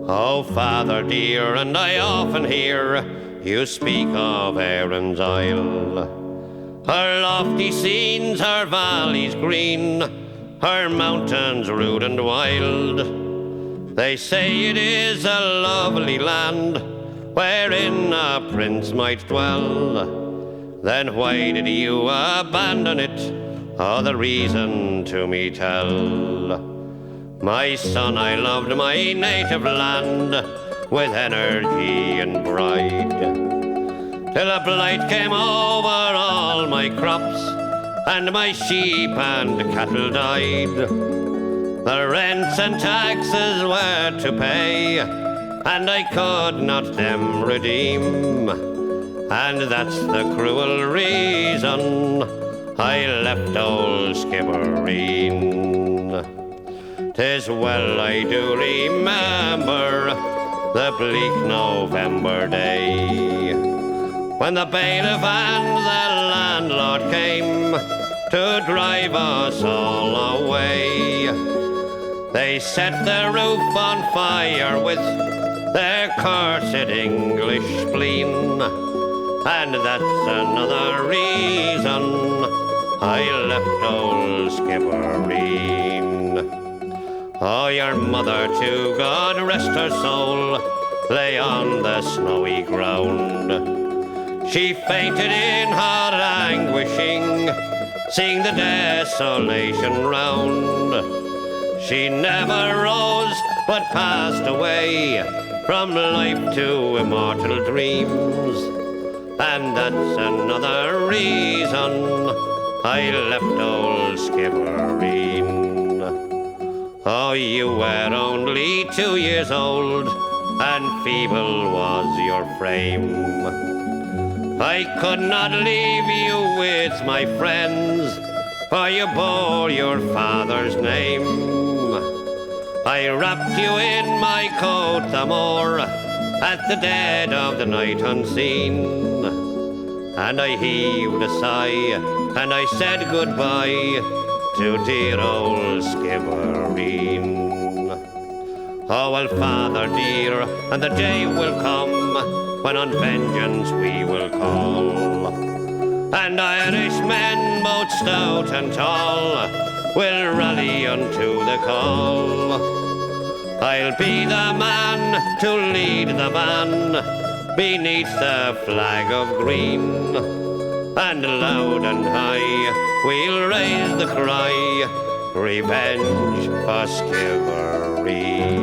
Oh, Father dear, and I often hear you speak of Erin's Isle. Her lofty scenes, her valleys green, her mountains rude and wild. They say it is a lovely land wherein a prince might dwell. Then why did you abandon it? Oh, the reason to me tell. My son, I loved my native land with energy and pride, till a blight came over all my crops, and my sheep and cattle died. The rents and taxes were to pay, and I could not them redeem, and that's the cruel reason I left old Skibbereen. 'Tis well I do remember the bleak November day, when the bailiff and the landlord came to drive us all away. They set the roof on fire with their cursed English spleen, and that's another reason I left old Skibbereen. Oh, your mother, too, God rest her soul, lay on the snowy ground. She fainted in her anguishing, seeing the desolation round. She never rose, but passed away from life to immortal dreams, and that's another reason I left old Skibbereen. Oh, you were only 2 years old, and feeble was your frame. I could not leave you with my friends, for you bore your father's name. I wrapped you in my coat the more at the dead of the night unseen, and I heaved a sigh, and I said goodbye to dear old Skibbereen. Oh, well, Father dear, and the day will come when on vengeance we will call, and Irishmen both stout and tall will rally unto the call. I'll be the man to lead the van beneath the flag of green, and loud and high we'll raise the cry, revenge for Skibbereen.